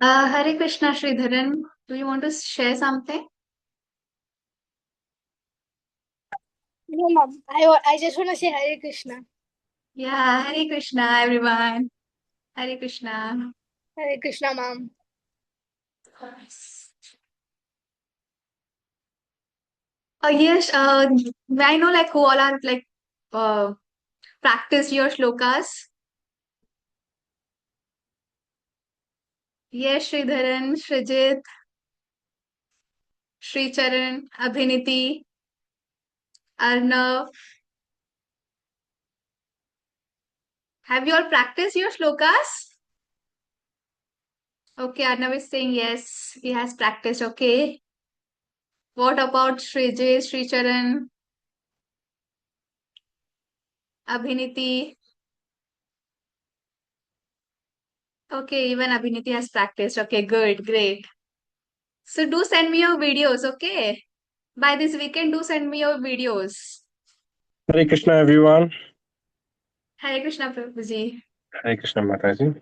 Hare Krishna, Sridharan. Do you want to share something? No, mom. I just want to say Hare Krishna. Yeah, Hare Krishna, everyone. Hare Krishna. Hare Krishna, mom. Yes, may I know like who all are like uh, practice your shlokas? Yes, Sridharan, Srijit, Sricharan, Abhiniti, Arnav. Have you all practiced your shlokas? Okay, Arnav is saying yes, he has practiced. Okay. What about Srijit, Sricharan, Abhiniti? Okay, even Abhiniti has practiced. Okay, good, great. So do send me your videos, okay? By this weekend, do send me your videos. Hare Krishna, everyone. Hare Krishna Prabhuji. Hare Krishna, Mataji.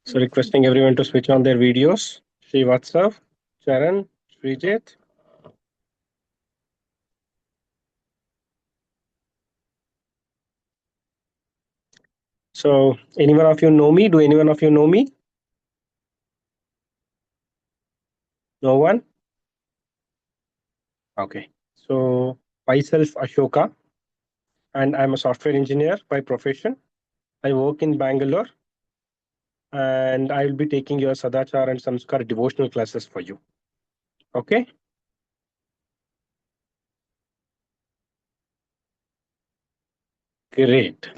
So, requesting everyone to switch on their videos. Sri Vatsav, Charan, Srijit. So, anyone of you know me? Do anyone of you know me? No one? Okay. So, myself, Ashoka, and I'm a software engineer by profession. I work in Bangalore, and I'll be taking your Sadachar and Samskar devotional classes for you. Okay? Great.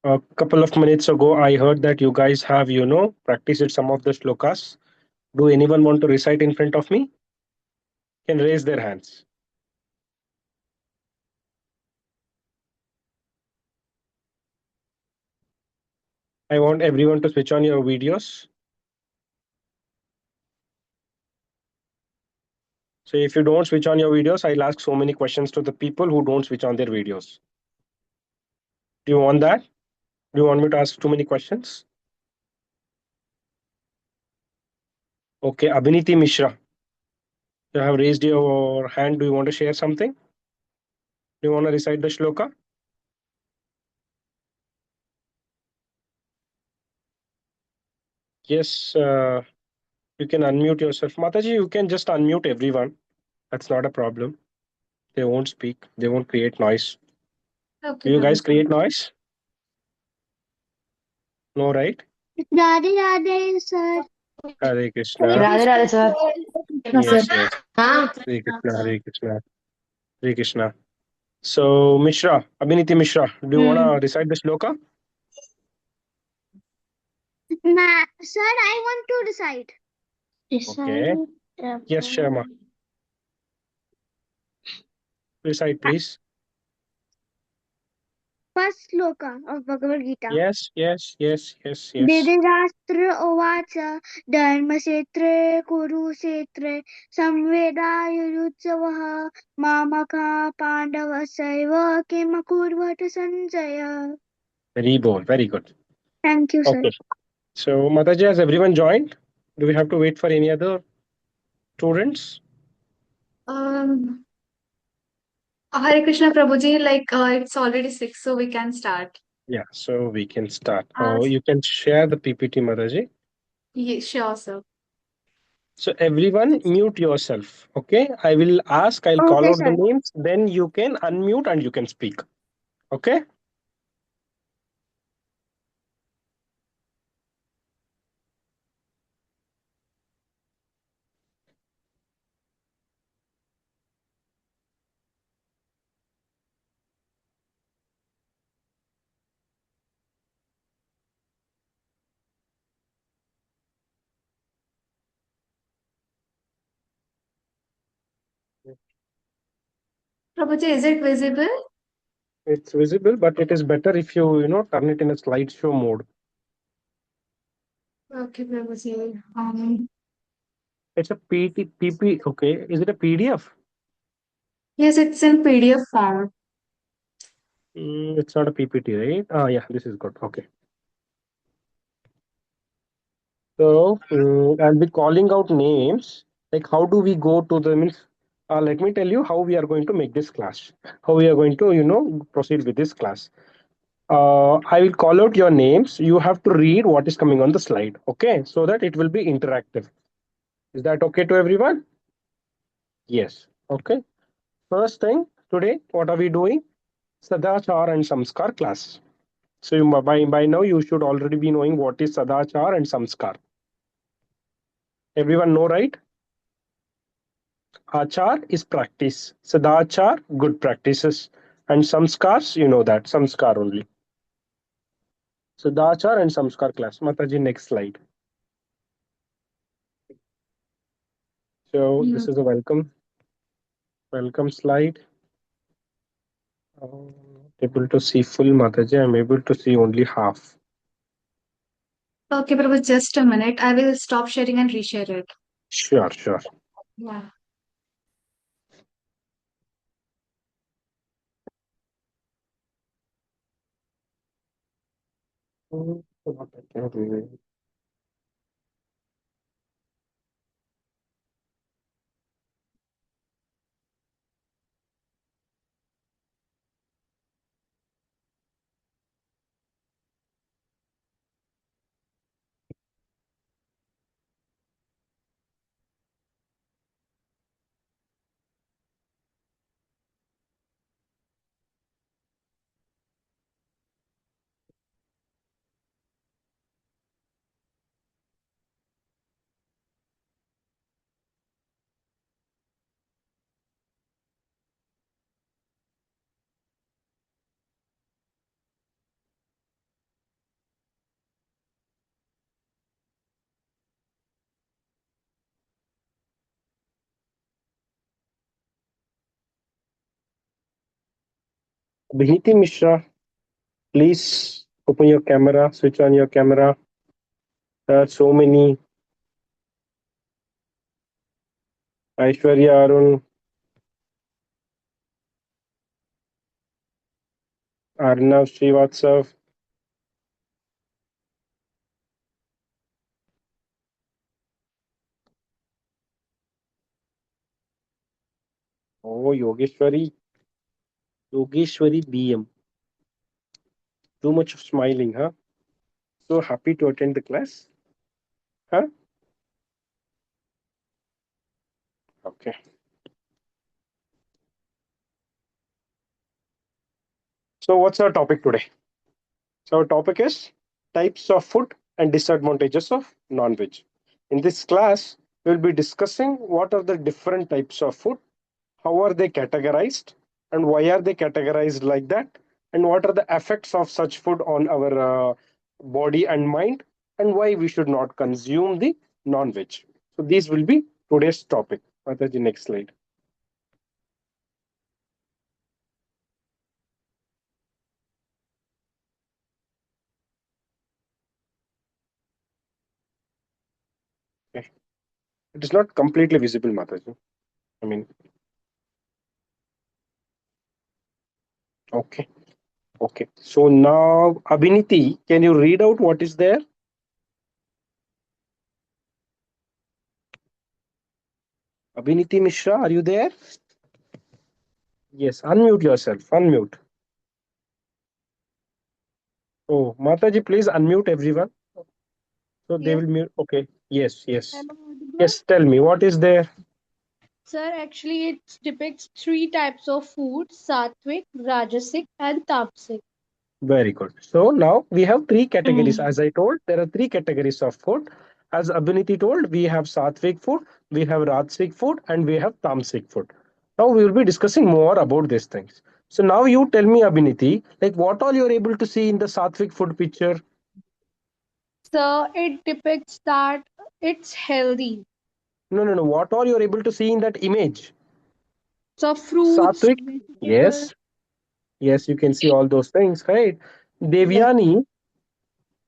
A couple of minutes ago, I heard that you guys have, practiced some of the shlokas. Do anyone want to recite in front of me? Can raise their hands. I want everyone to switch on your videos. So if you don't switch on your videos, I'll ask so many questions to the people who don't switch on their videos. Do you want that? Do you want me to ask too many questions? Okay, Abhiniti Mishra, you have raised your hand. Do you want to share something? Do you want to recite the shloka? Yes, you can unmute yourself. Mataji, you can just unmute everyone. That's not a problem. They won't speak. They won't create noise. Okay, Do you guys Prabhuji. create noise? No, right? Radhe Radhe, sir. Hare Hare Krishna. Radhe Krishna, Radhe sir sir. Krishna Yes, sir yes. हाँ Hare Krishna, Hare Krishna, Hare Krishna. So, Mishra, Abhiniti Mishra, do you want hmm to recite the shloka? Sir, I want to recite. Okay. Yes, Sharma. Recite, please. First sloka of Bhagavad Gita. Yes, yes, yes, yes, yes. Dhritarashtra उवाच धर्मक्षेत्रे कुरुक्षेत्रे संवेदायुयुत्सवः मामका पाण्डवस्यैव किम कुर्वत Sanjay. Very bold. Very good. Thank you, sir. Okay. So, Mataji, has everyone joined? Do we have to wait for any other students? Um, Hare Krishna Prabhuji, like it's already 6, so we can start. Yeah, so we can start. Uh, You can share the PPT, Mataji. yeah, sure, sir. So, everyone mute yourself. Okay. I will ask, I'll call Okay, out the sir. names, then you can unmute and you can speak. Okay. Prabhuji, is it visible? It's visible, but it is better if you turn it in a slideshow mode. Okay, Prabhuji. It's a PP. Okay, is it a PDF? Yes, it's in PDF form. It's not a PPT, right? Ah, yeah, this is good. Okay. So I'll be calling out names. Like how do we go to the means? Let me tell you how we are going to make this class. How we are going to proceed with this class. I will call out your names. You have to read what is coming on the slide. Okay, so that it will be interactive. Is that okay to everyone? Yes. Okay. First thing today, what are we doing? Sadachar and Samskar class. So by now you should already be knowing what is Sadachar and Samskar. Everyone know, right? Achar is practice. Sadachar, good practices. And Samskars, you know that. Samskar only. Sadachar and Samskar class. Mataji, next slide. So Hmm. this is a welcome slide. Uh, able to see full Mataji. I'm able to see only half. Okay, Prabhu, just a minute. I will stop sharing and reshare it. Sure, sure. Yeah. What I can do. Bhiniti Mishra, please open your camera, switch on your camera. There are so many. Aishwarya Arun, Arnav Srivatsav. Oh, Yogeshwari BM. Too much of smiling, huh? So happy to attend the class, huh? Okay. So what's our topic today? So our topic is types of food and disadvantages of non-veg. In this class, we'll be discussing what are the different types of food, how are they categorized, and why are they categorized like that, and what are the effects of such food on our body and mind, and why we should not consume the non-veg. So these will be today's topic. Mataji, next slide. Okay. It is not completely visible, Mataji. I mean, okay. Okay. So now, Abhiniti, can you read out what is there? Abhiniti Mishra, are you there? Yes, unmute yourself. Unmute. Oh, Mataji, please unmute everyone. So they Yes, will mute. Okay. Yes, yes. am I audible? Yes, tell me, what is there? Sir, actually, it depicts three types of food: sattvic, rajasic, and tamasic. Very good. So now we have three categories. Hmm. As I told, there are three categories of food. As Abhiniti told, we have sattvic food, we have rajasic food, and we have tamasic food. Now we will be discussing more about these things. So now you tell me, Abhiniti, like what all you are able to see in the sattvic food picture? So it depicts that it's healthy. No, no, no. What all you are able to see in that image? So fruits, Sattvic? vegetables. Yes. Yes, you can see all those things, right? Yes. Devyani,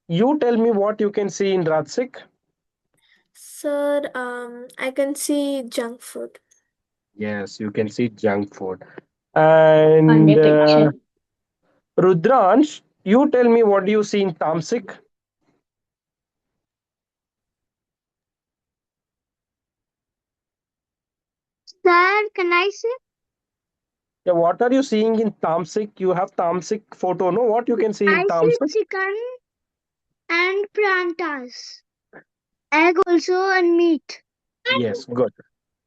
you tell me what you can see in Rajsik. Sir, I can see junk food. Yes, you can see junk food. And Under picture. Rudransh, you tell me what do you see in Tamsik? Sir, can I say? Yeah, what are you seeing in tamsik? You have tamsik photo, no? What you can see in I see tamsik? chicken and prantas. Egg also and meat. Yes, good.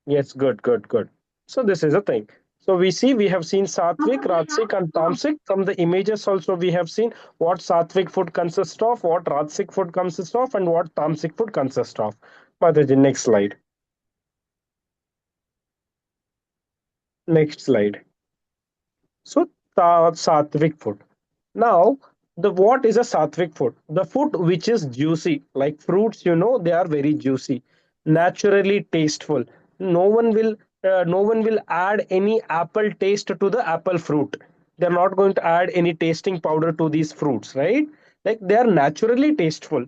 Yes, good. So this is a thing. So we see we have seen sattvic, rajasic, and tamasic. From the images also we have seen what sattvic food consists of, what rajasic food consists of, and what tamasic food consists of. Mataji, next slide. Next slide. So sattvic food. Now, the what is a sattvic food? The food which is juicy, like fruits. They are very juicy, naturally tasteful. No one will add any apple taste to the apple fruit. They're not going to add any tasting powder to these fruits, right? Like they are naturally tasteful,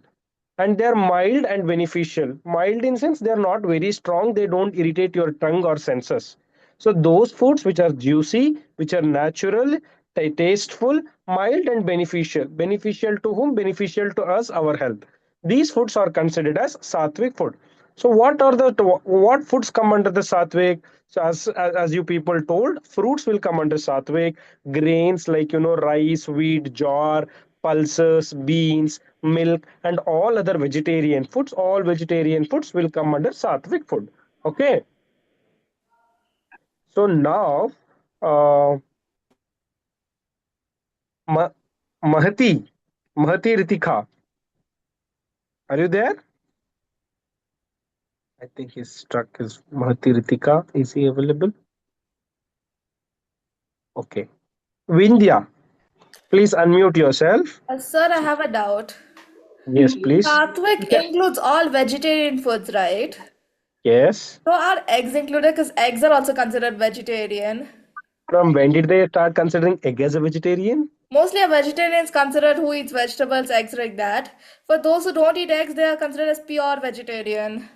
and they're mild and beneficial. Mild in sense they're not very strong. They don't irritate your tongue or senses. So those foods which are juicy, which are natural, tasteful, mild, and beneficial. Beneficial to whom? Beneficial to us, our health. These foods are considered as sattvic food. So what foods come under the sattvic? So as you people told, fruits will come under sattvic. Grains like rice, wheat, jowar, pulses, beans, milk, and all other vegetarian foods. All vegetarian foods will come under sattvic food. Okay. So now, uh, Ma- Mahati, Mahati Ritika, are you there? I think he's struck. Is Mahati Ritika? Is he available? Okay. Vindhya, please unmute yourself. Sir, I have a doubt. Yes, please. Sattvic includes all vegetarian foods, right? Yes. So are eggs included? Because eggs are also considered vegetarian. From when did they start considering egg as a vegetarian? Mostly a vegetarian is considered who eats vegetables, eggs like that. For those who don't eat eggs, they are considered as pure vegetarian.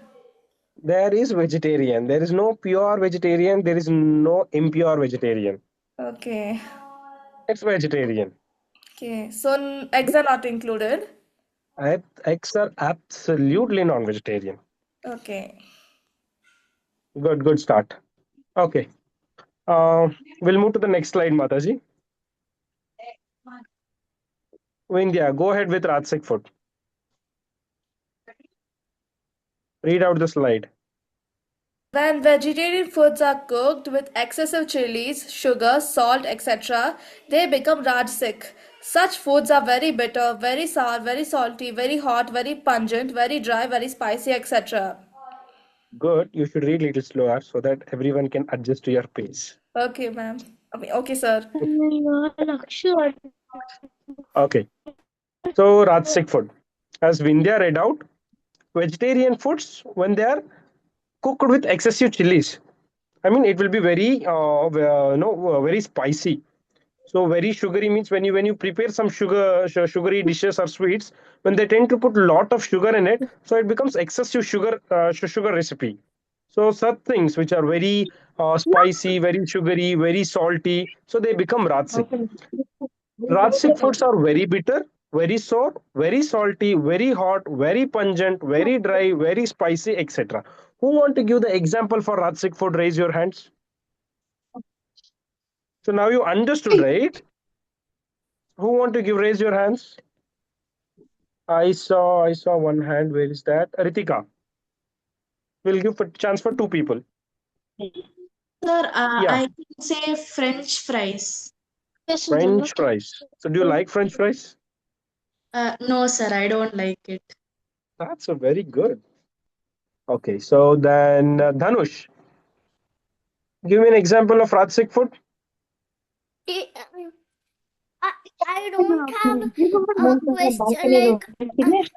There is vegetarian. There is no pure vegetarian. There is no impure vegetarian. Okay. It's vegetarian. Okay. So eggs are not included. Eggs are absolutely non-vegetarian. Okay. Good start. Okay. We'll move to the next slide, Mataji. Vindhya, go ahead with Rajsik food. Read out the slide. When vegetarian foods are cooked with excessive chilies, sugar, salt, etc., they become rajasic. Such foods are very bitter, very sour, very salty, very hot, very pungent, very dry, very spicy, etc. Good. You should read little slower so that everyone can adjust to your pace. Okay, ma'am. Okay, sir. Okay. So Rajsik food. As Vindhya read out, vegetarian foods when they are cooked with excessive chilies. I mean, it will be very, very spicy. So very sugary means when you prepare some sugary dishes or sweets, when they tend to put a lot of sugar in it, so it becomes excessive sugar recipe. So such things which are very spicy, very sugary, very salty, so they become Rajsic. Rajsic foods are very bitter, very sour, very salty, very hot, very pungent, very dry, very spicy, etc. Who want to give the example for Rajsic food? Raise your hands. So now you understood, right? Who want to give? Raise your hands. I saw one hand. Where is that? Ritika. We'll give a chance for two people. Sir, Yeah, I can say French fries. French fries. So do you like French fries? No, sir, I don't like it. That's a very good. Okay, so then Dhanush, give me an example of Rajsik food. I, I don't have a question like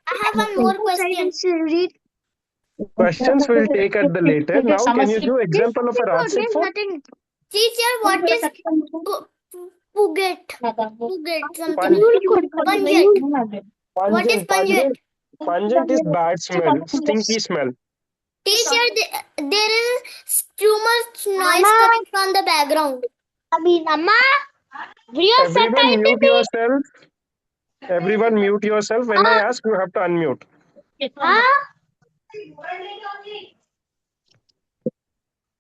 I have one more question. Read. Questions we'll take at the later. Now, can you give example of a Rajsik There's food? nothing. Teacher, what is Puget? Puget something. Pun- Pungent. What is Pungent, pungent? pungent is bad smell, stinky smell. Teacher, there is too much noise coming from the background. Mama, will you set Everyone mute yourself. Everyone mute yourself. When I ask, you have to unmute.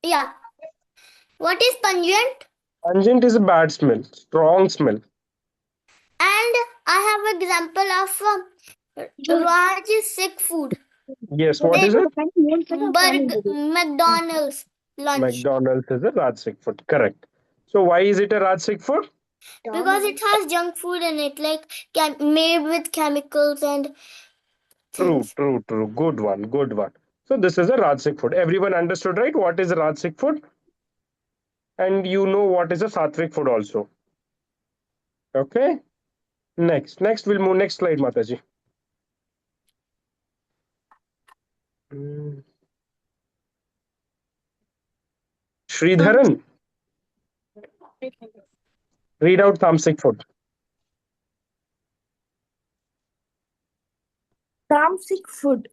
Yeah. What is pungent? Pungent is a bad smell, strong smell. And I have example of Rajasic food. Yes, what is it? McDonald's lunch. McDonald's is a Rajasic food. Correct. So why is it a Rajasic food? Because it has junk food in it, like made with chemicals and True, things. true, true. Good one, good one. So this is a Rajasic food. Everyone understood, right? What is a Rajasic food? And you know what is a Sattvic food also. Okay. Next we'll move. Next slide, Mataji. Mm. Sridharan, read out Tamasic food. Tamasic food.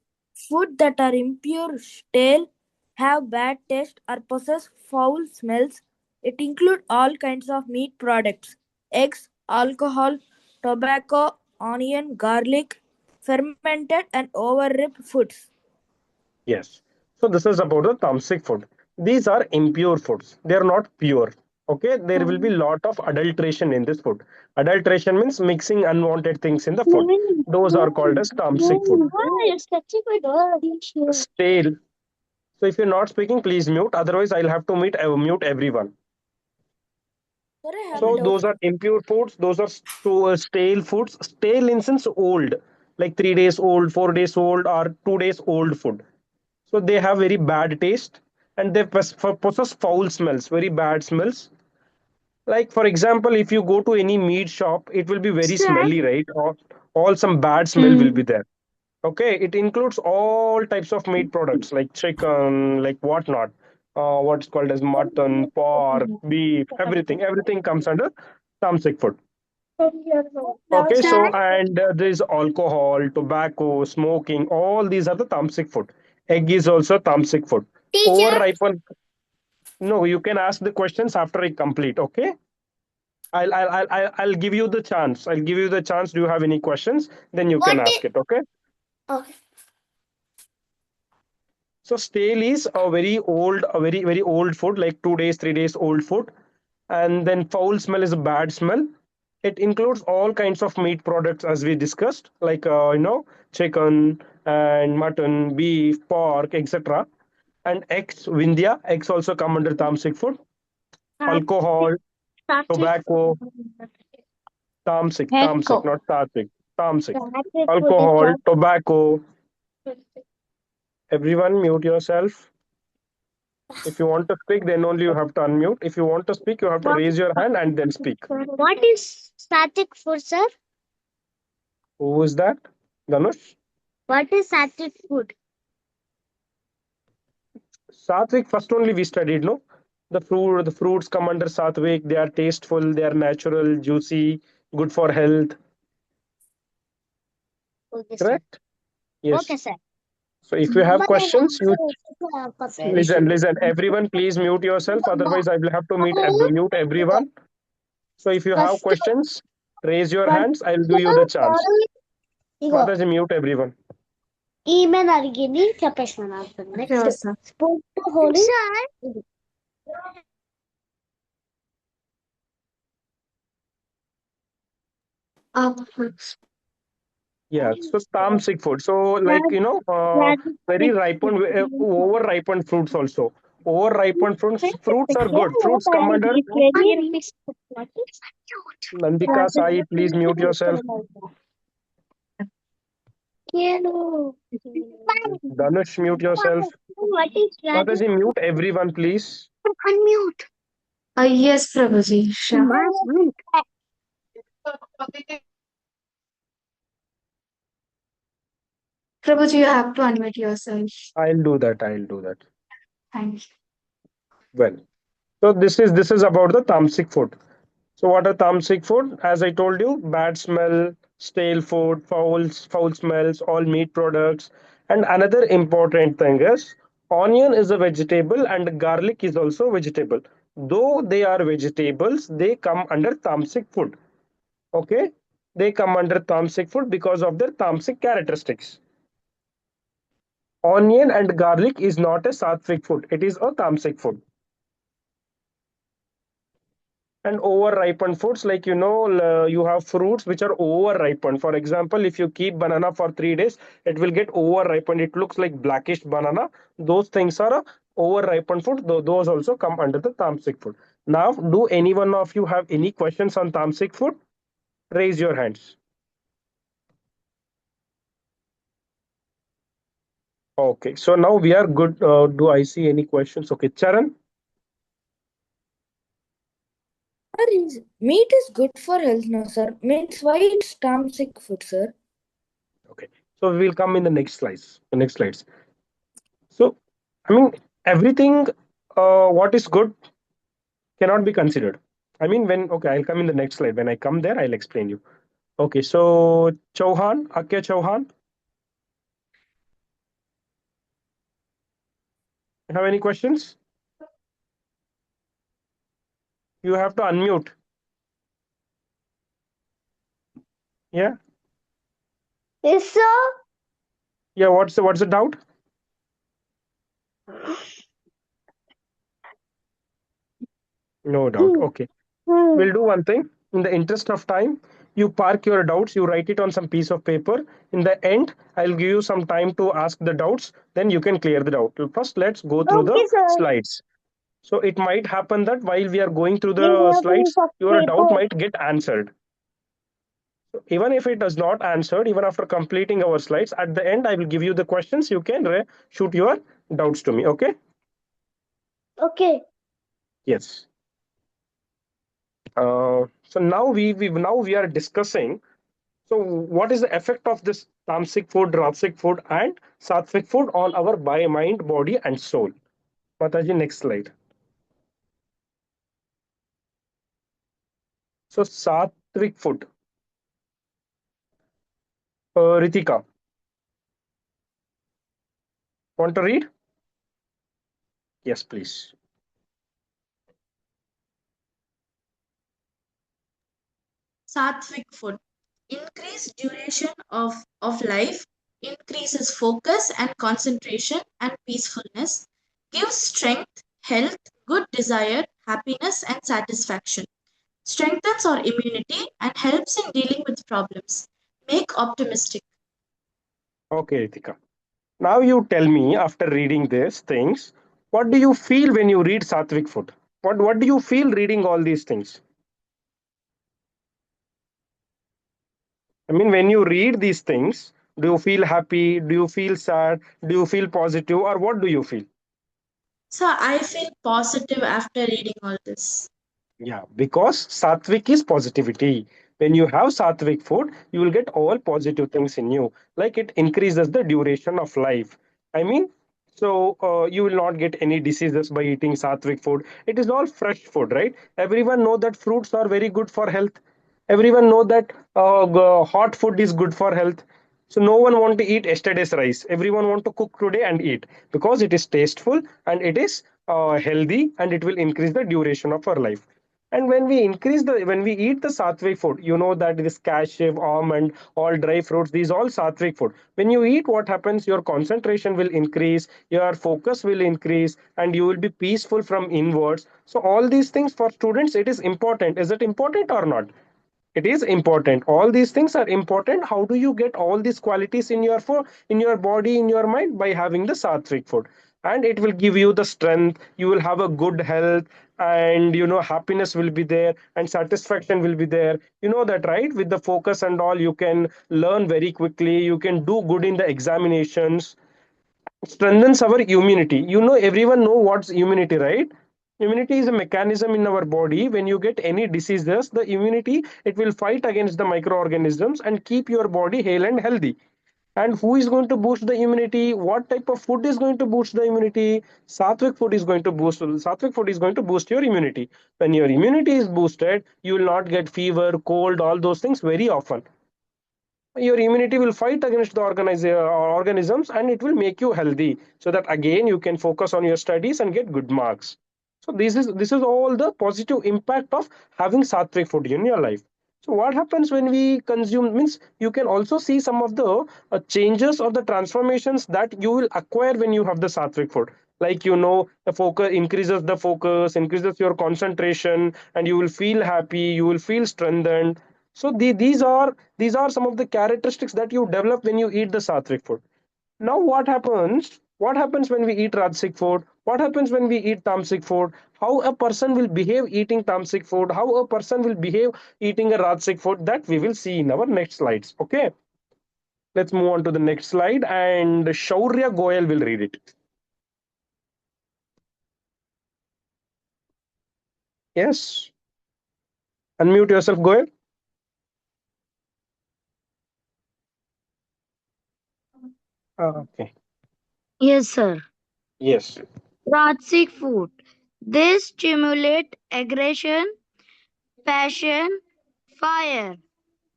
Food that are impure, stale, have bad taste, or possess foul smells. It includes all kinds of meat products, eggs, alcohol, tobacco, onion, garlic, fermented and over-ripe foods. Yes. So this is about the tamasic food. These are impure foods. They are not pure. Okay. There will be lot of adulteration in this food. Adulteration means mixing unwanted things in the food. Those are called as tamasic food. Stale. So if you're not speaking, please mute. Otherwise, I'll have to mute everyone. Sir, I have a So doubt. those are impure foods. Those are stale foods. Stale in sense old, like 3 days old, 4 days old, or 2 days old food. So they have very bad taste, and they possess foul smells, very bad smells. Like for example, if you go to any meat shop, it will be very smelly, right? Or all some bad smell will be Hmm. there. Okay, it includes all types of meat products like chicken, like whatnot, what's called as mutton, pork, beef, everything. Everything comes under tamasic food. Okay, Sir, so and there's alcohol, tobacco, smoking. All these are the tamasic food. Egg is also tamasic food. teacher, Overripen. No, you can ask the questions after I complete. Okay, I'll give you the chance. I'll give you the chance. Do you have any questions? Then you can what ask is it. Okay. okay. So stale is a very old food, like 2 days, 3 days old food. And then foul smell is a bad smell. It includes all kinds of meat products as we discussed, like chicken and mutton, beef, pork, etc. And eggs, Vindhya, eggs also come under tamasic food. Alcohol, tobacco, tamasic, not tatsik, tamasic. Alcohol, tobacco. Everyone, mute yourself. If you want to speak, then only you have to unmute. If you want to speak, you have to raise your hand and then speak. What is static food, sir? Who is that? Dhanush? What is static food? Sattvic, first only we studied, no? The fruits come under Sattvic. They are tasteful, they are natural, juicy, good for health. Okay, sir. Correct? Yes. Okay, sir. So if you have questions, you listen. Everyone, please mute yourself. Otherwise, I will have to mute everyone. So if you have First, questions, raise your hands. I'll give you the chance. ఇగో Mataji, mute everyone. Email అడిగింది చెప్పేసిన next Sure, sir. Sport హోలీ sir Um, Yeah, so tamasic food. So, like, very ripened, over ripened fruits also. Over ripened fruits are good. Fruits come under Nandika Sai. Please mute yourself. Dhanush, mute yourself. What is Mataji, mute everyone, please. unmute? yes, Prabhuji. Sure. Prabhuji, you have to unmute yourself. I'll do that. I'll do that. Thank you. Well, so this is about the tamasic food. So what are tamasic food? As I told you, bad smell, stale food, foul smells, all meat products. And another important thing is onion is a vegetable and garlic is also vegetable. Though they are vegetables, they come under tamasic food. Okay? They come under tamasic food because of their tamasic characteristics. Onion and garlic is not a sattvic food. It is a tamasic food. And over ripened foods, like you have fruits which are over ripened. For example, if you keep banana for 3 days, it will get over ripened. It looks like blackish banana. Those things are over ripened food. Those also come under the tamasic food. Now, do any one of you have any questions on tamasic food? Raise your hands. Okay, so now we are good. Do I see any questions? Okay, Charan. Meat is good for health, no, sir. Means why it's tamasic food, sir? Okay, so we will come in the next slides. The next slides. So, I mean, everything what is good cannot be considered. I mean, okay, I'll come in the next slide. When I come there, I'll explain you. Okay, so Chauhan, Akya Chauhan, you have any questions? You have to unmute. Yeah, Yes, sir. yeah. What's the doubt? No doubt. Okay, we'll do one thing. In the interest of time, you park your doubts. You write it on some piece of paper. In the end, I'll give you some time to ask the doubts. Then you can clear the doubt. First, let's go through the Okay, sir. slides. So it might happen that while we are going through Give me the a piece slides, of your doubt paper. might get answered. So even if it does not answered, even after completing our slides, at the end I will give you the questions. You can shoot your doubts to me. Okay? Okay. Yes. So now we are discussing. So what is the effect of this tamasic food, rajasic food, and sattvic food on our mind, body, and soul? Mataji, next slide. So sattvic food. Ritika, want to read? Yes, please. Sattvic food. Increased duration of life, increases focus and concentration and peacefulness, gives strength, health, good desire, happiness, and satisfaction. Strengthens our immunity and helps in dealing with problems. Make optimistic. Okay, Ritika. Now you tell me, after reading these things, what do you feel when you read Sattvic food? What do you feel reading all these things? I mean, when you read these things, do you feel happy? Do you feel sad? Do you feel positive? Or what do you feel? So I feel positive after reading all this. Yeah, because Sattvic is positivity. When you have Sattvic food, you will get all positive things in you. Like it increases the duration of life. I mean, so you will not get any diseases by eating Sattvic food. It is all fresh food, right? Everyone know that fruits are very good for health. Everyone know that hot food is good for health. So no one want to eat yesterday's rice. Everyone want to cook today and eat because it is tasteful and it is healthy and it will increase the duration of our life. And when we eat the sattvic food, you know that this cashew, almond, all dry fruits, these all sattvic food. When you eat, what happens? Your concentration will increase, your focus will increase, and you will be peaceful from inwards. So all these things for students, it is important. Is it important or not? It is important. All these things are important. How do you get all these qualities in your food, in your body, in your mind? By having the sattvic food, and it will give you the strength. You will have a good health, and happiness will be there, and satisfaction will be there. You know that, right? With the focus and all, you can learn very quickly. You can do good in the examinations. Strengthens our immunity. Everyone know what's immunity, right? Immunity is a mechanism in our body. When you get any diseases, the immunity, it will fight against the microorganisms and keep your body hale and healthy. And who is going to boost the immunity? What type of food is going to boost the immunity? Sattvic food is going to boost your immunity. When your immunity is boosted, you will not get fever, cold, all those things very often. Your immunity will fight against the organisms, and it will make you healthy, so that again you can focus on your studies and get good marks. So this is all the positive impact of having sattvic food in your life. So what happens when we consume, means you can also see some of the changes or the transformations that you will acquire when you have the sattvic food. like the focus increases your concentration, and you will feel happy, you will feel strengthened. So these are some of the characteristics that you develop when you eat the sattvic food. Now what happens when we eat rajasic food? What happens when we eat tamasic food? How a person will behave eating tamasic food? How a person will behave eating a rajasic food? That we will see in our next slides. Okay, let's move on to the next slide, and Shaurya Goyal will read it. Yes, unmute yourself, Goyal. Okay. Yes, sir. Yes. Toxic food. They stimulate aggression, passion, fire,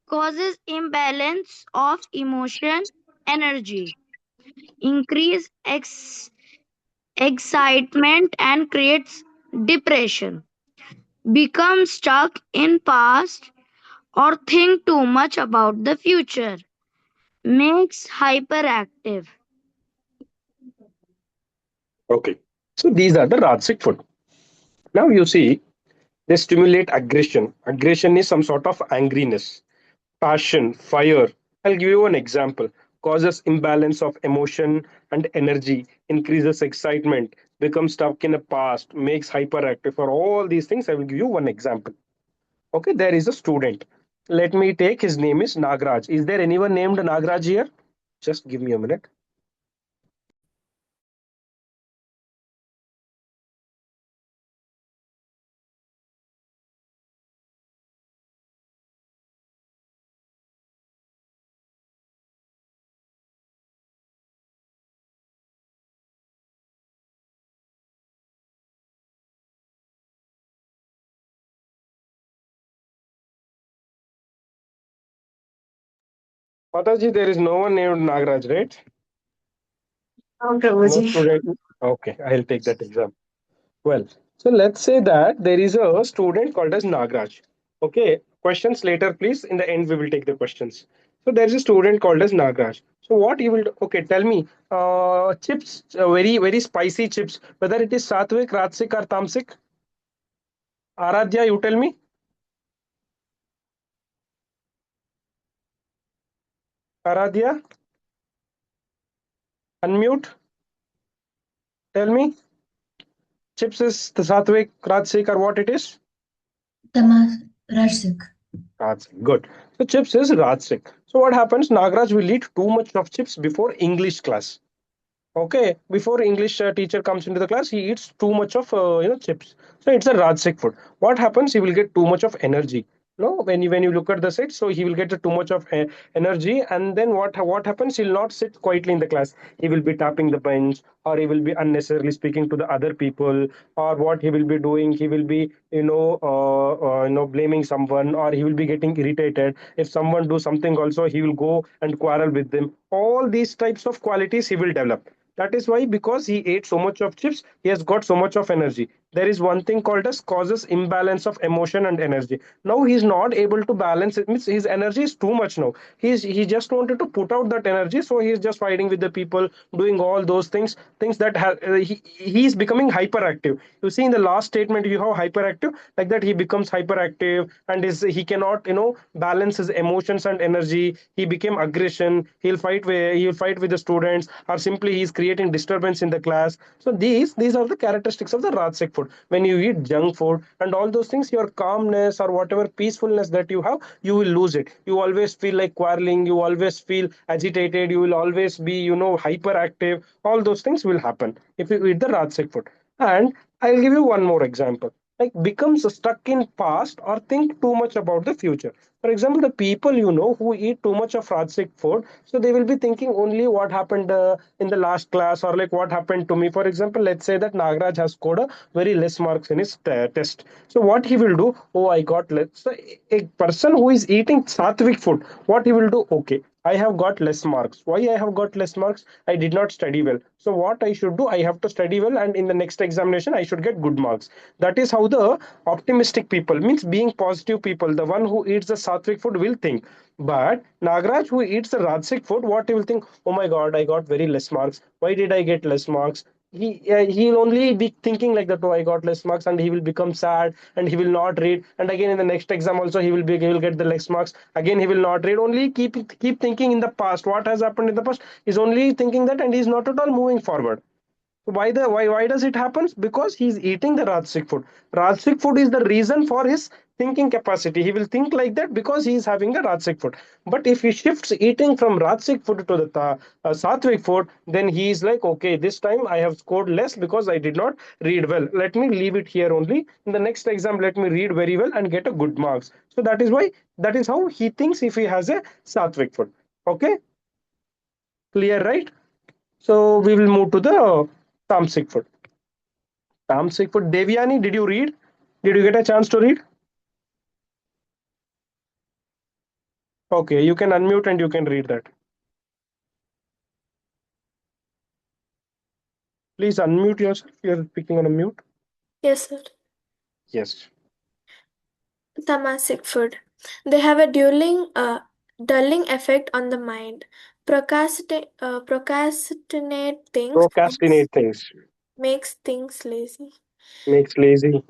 causes imbalance of emotion, energy, increase excitement and creates depression. Become stuck in past or think too much about the future. Makes hyperactive. Okay. So these are the rajasic food. Now you see, they stimulate aggression. Aggression is some sort of angriness, passion, fire. I'll give you an example. Causes imbalance of emotion and energy, increases excitement, becomes stuck in the past, makes hyperactive. For all these things, I will give you one example. Okay, there is a student. Let me take his name is Nagraj. Is there anyone named Nagraj here? Just give me a minute. Mataji, there is no one named Nagraj, right? Oh, No Prabhuji. student. Okay, I'll take that exam. Well, so let's say that there is a student called as Nagraj. Okay, questions later, please. In the end, we will take the questions. So there is a student called as Nagraj. So what you will do? Okay, tell me. Chips, very very spicy chips. Whether it is sattvic, rajasic, or tamasic. Aradhya, you tell me. Aradhya, unmute. Tell me. Chips is the sattvic, rajasic, or what it is? Rajsik. Rajasic. Good. So chips is rajasic. So what happens? Nagraj will eat too much of chips before English class. Okay, before English teacher comes into the class, he eats too much of chips. So it's a Rajasic food. What happens? He will get too much of energy. No, when you look at the set, so he will get too much of energy, and then what happens? He'll not sit quietly in the class. He will be tapping the bench, or he will be unnecessarily speaking to the other people, or what he will be doing? He will be blaming someone, or he will be getting irritated. If someone do something, also he will go and quarrel with them. All these types of qualities he will develop. That is why, because he ate so much of chips, he has got so much of energy. There is one thing called as causes imbalance of emotion and energy. Now he's not able to balance it. Means his energy is too much now. He just wanted to put out that energy, so he's just fighting with the people, doing all those things that he's becoming hyperactive. You see in the last statement, you have hyperactive, like that he becomes hyperactive, and he cannot balance his emotions and energy. He became aggression. He'll fight with the students, or simply he's creating disturbance in the class. So these are the characteristics of the rajasic food. When you eat junk food and all those things, your calmness or whatever peacefulness that you have, you will lose it. You always feel like quarreling, you always feel agitated, you will always be hyperactive. All those things will happen if you eat the rajasic food. And I'll give you one more example, like becomes stuck in past or think too much about the future. For example, the people who eat too much of rajasic food, so they will be thinking only what happened in the last class, or like what happened to me. For example, let's say that Nagraj has scored a very less marks in his test. So what he will do? Oh, I got less. So a person who is eating sattvic food, what he will do? Okay, I have got less marks. Why I have got less marks? I did not study well. So what I should do? I have to study well, and in the next examination, I should get good marks. That is how the optimistic people, means being positive people, the one who eats the sattvic food will think. But Nagraj, who eats the rajasic food, what he will think? Oh my God, I got very less marks. Why did I get less marks? he'll only be thinking like that. Oh, I got less marks, and he will become sad, and he will not read. And again in the next exam also he will get the less marks. Again he will not read. Only keep thinking in the past. What has happened in the past? He's only thinking that, and he's not at all moving forward. Why does it happen? Because he's eating the Rajasic food. Rajasic food is the reason for his thinking capacity. He will think like that because he is having a Rajasic food. But if he shifts eating from Rajasic food to the Sattvic food, then he is like, okay, this time I have scored less because I did not read well. Let me leave it here only. In the next exam, let me read very well and get a good marks. So that is how he thinks if he has a Sattvic food. Okay, clear, right? So we will move to the Tamasic food. Tamasic food. Devyani, did you read? Did you get a chance to read? Okay, you can unmute and you can read that. Please unmute yourself. You're speaking on a mute. Yes, sir. Yes. Tamasic food. They have a dulling effect on the mind. Procrastinate things Procrastinate things. makes things lazy. Makes lazy.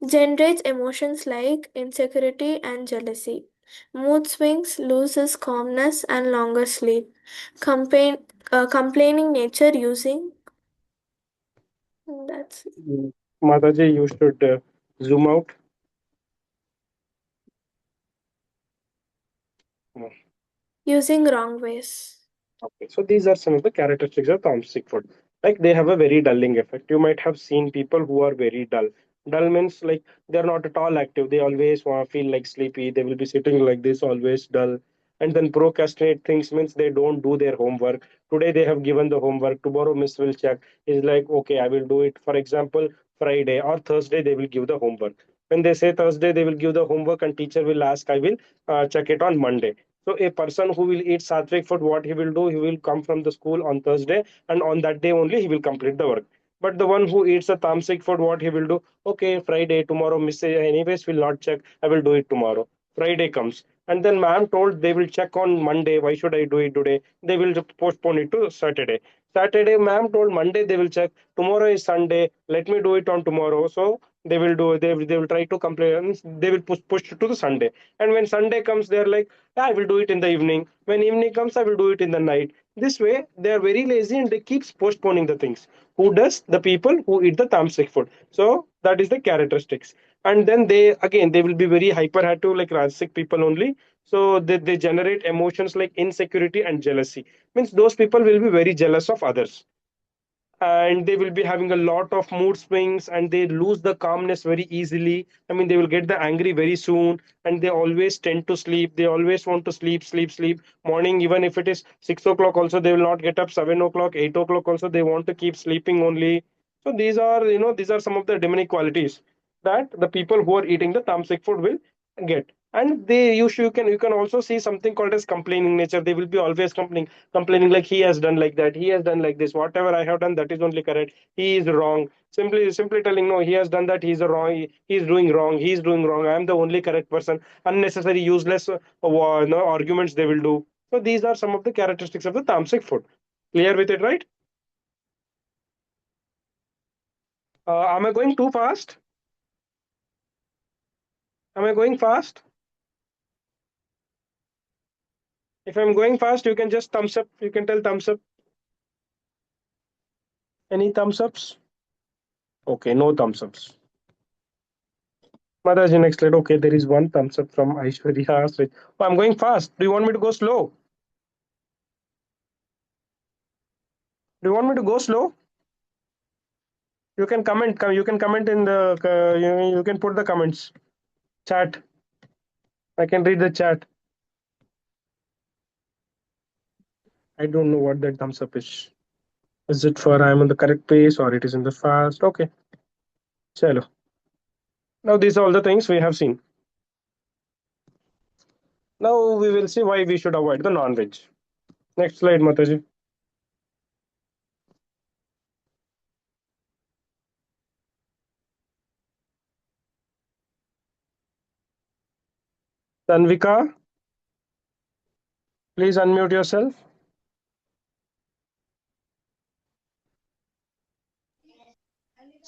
Generates emotions like insecurity and jealousy. Mood swings, loses calmness and longer sleep. Complaining nature using. That's Mataji, you should zoom out. No. using wrong ways. Okay, so these are some of the characteristics of toxic food. Like they have a very dulling effect. You might have seen people who are very dull. Dull means like they're not at all active. They always want to feel like sleepy. They will be sitting like this, always dull. And then procrastinate things means they don't do their homework. Today they have given the homework. Tomorrow Miss will check. Is like, okay, I will do it. For example, Friday or Thursday they will give the homework. When they say Thursday they will give the homework and teacher will ask, I will check it on Monday. So a person who will eat sattvic food, what he will do, he will come from the school on Thursday, and on that day only he will complete the work. But the one who eats a tamasic food, what he will do? Okay, Friday, tomorrow, miss, anyways, will not check. I will do it tomorrow. Friday comes, and then ma'am told they will check on Monday. Why should I do it today? They will just postpone it to Saturday. Saturday, ma'am told Monday they will check. Tomorrow is Sunday. Let me do it on tomorrow. So they will do. They will try to complain. They will push it to the Sunday. And when Sunday comes, they are like, I will do it in the evening. When evening comes, I will do it in the night. This way, they are very lazy and they keeps postponing the things. Who does? The people who eat the tamasic food. So that is the characteristics. And then they will be very hyperactive like rajasic people only. So they generate emotions like insecurity and jealousy. Means those people will be very jealous of others, and they will be having a lot of mood swings, and they lose the calmness very easily. I mean, they will get the angry very soon, and they always tend to sleep. They always want to sleep morning. Even if it is 6 o'clock also, they will not get up. 7 o'clock, 8 o'clock also, they want to keep sleeping only. So these are some of the demonic qualities that the people who are eating the tamasic food will get. And you can also see something called as complaining nature. They will be always complaining like he has done like that, he has done like this, whatever I have done, that is only correct, he is wrong. Simply telling, no, he has done that, he's a wrong, he is doing wrong, he is doing wrong, I am the only correct person. Unnecessary useless no, arguments they will do. So these are some of the characteristics of the tamasic food. Clear with it, right? Am I going too fast? Am I going fast? If I'm going fast, you can just thumbs up. You can tell thumbs up. Any thumbs ups? Okay, no thumbs ups. Mataji, next slide. Okay, there is one thumbs up from Aishwarya. Oh, I'm going fast. Do you want me to go slow? Do you want me to go slow? You can comment. You can comment in the. You can put the comments. Chat. I can read the chat. I don't know what that thumbs up is. Is it for I'm on the correct pace or it is in the fast? Okay. Chalo. Now these are all the things we have seen. Now we will see why we should avoid the non-veg. Next slide, Mataji. Tanvika, please unmute yourself.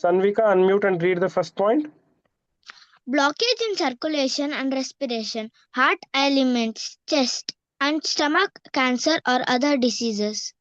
Sanvika, unmute and read the first point. Blockage in circulation and respiration, heart ailments, chest and stomach cancer or other diseases.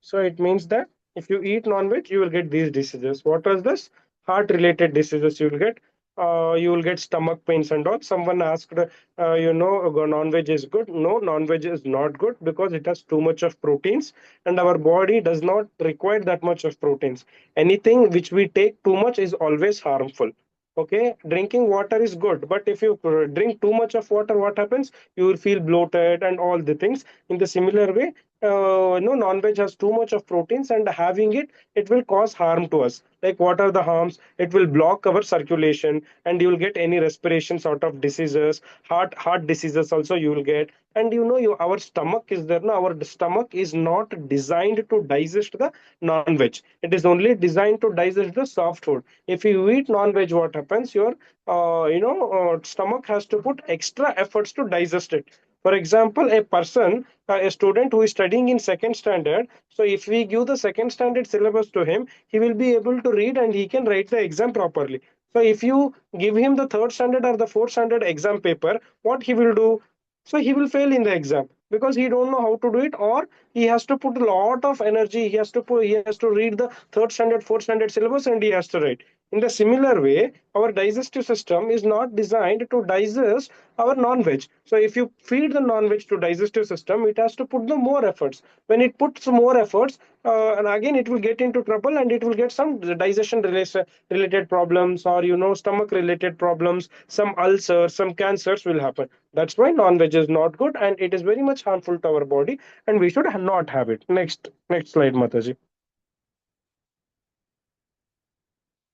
So it means that if you eat non-veg, you will get these diseases. What was this? Heart-related diseases you will get. You will get stomach pains and all. Someone asked, non-veg is good. No, non-veg is not good because it has too much of proteins, and our body does not require that much of proteins. Anything which we take too much is always harmful. Okay, drinking water is good, but if you drink too much of water, what happens? You will feel bloated and all the things. In the similar way, non-veg has too much of proteins, and having it will cause harm to us. Like, what are the harms? It will block our circulation, and you will get any respiration sort of diseases, heart diseases also you will get. And our stomach is there. No, our stomach is not designed to digest the non-veg. It is only designed to digest the soft food. If you eat non-veg, what happens? Your stomach has to put extra efforts to digest it. For example, a student who is studying in second standard, so if we give the second standard syllabus to him, he will be able to read and he can write the exam properly. So if you give him the third standard or the fourth standard exam paper, what he will do? So he will fail in the exam because he don't know how to do it, or he has to put a lot of energy. He has to read the third standard, fourth standard syllabus, and he has to write. In the similar way, our digestive system is not designed to digest our non-veg. So if you feed the non-veg to digestive system, it has to put the more efforts. When it puts more efforts, and again it will get into trouble, and it will get some digestion related problems, or stomach related problems, some ulcers, some cancers will happen. That's why non-veg is not good, and it is very much harmful to our body, and we should not have it. Next slide, Mataji.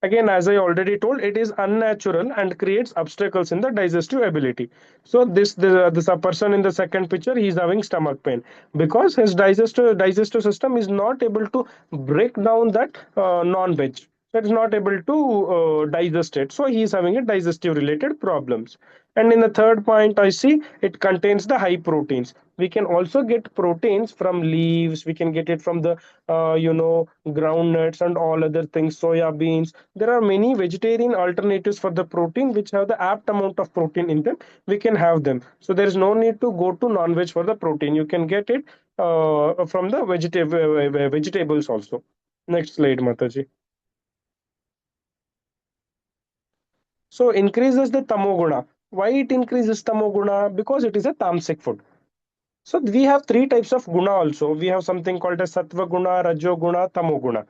Again, as I already told, it is unnatural and creates obstacles in the digestive ability. So this a person in the second picture, he is having stomach pain because his digestive system is not able to break down that non-veg. So it is not able to digest it. So he is having a digestive related problems. And in the third point, I see it contains the high proteins. We can also get proteins from leaves. We can get it from the groundnuts and all other things, soya beans. There are many vegetarian alternatives for the protein which have the apt amount of protein in them. We can have them. So there is no need to go to non-veg for the protein. You can get it from the vegetables also. Next slide, Mataji. So increases the tamoguna. Why it increases tamoguna? Because it is a tamasic food. So we have three types of guna also. We have something called as sattva guna, rajo guna, tamo guna.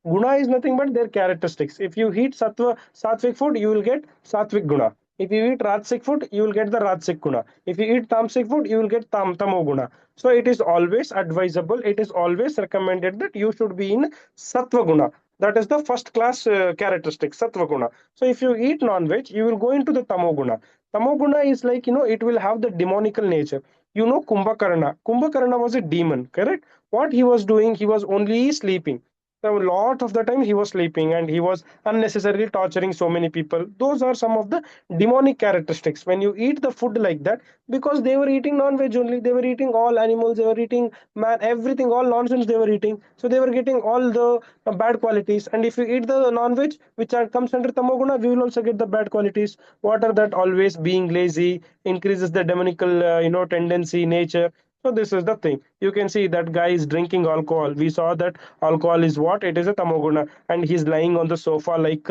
Guna is nothing but their characteristics. If you eat sattvic food, you will get sattvic guna. If you eat rajasic food, you will get the rajasic guna. If you eat tamasic food, you will get tamo guna. So it is always advisable. It is always recommended that you should be in sattva guna. That is the first class characteristic, sattva guna. So if you eat non-veg, you will go into the tamo guna. Tamo guna is like, it will have the demonical nature. Kumbhakarna was a demon, correct? What he was doing, he was only sleeping. So a lot of the time he was sleeping, and he was unnecessarily torturing so many people. Those are some of the demonic characteristics when you eat the food like that, because they were eating non-veg only. They were eating all animals, they were eating man, everything, all nonsense they were eating. So they were getting all the bad qualities. And if you eat the non-veg, which comes under tamoguna, we will also get the bad qualities. What are that? Always being lazy, increases the demonical tendency, nature. So this is the thing. You can see that guy is drinking alcohol. We saw that alcohol is what? It is a tamoguna, and he's lying on the sofa like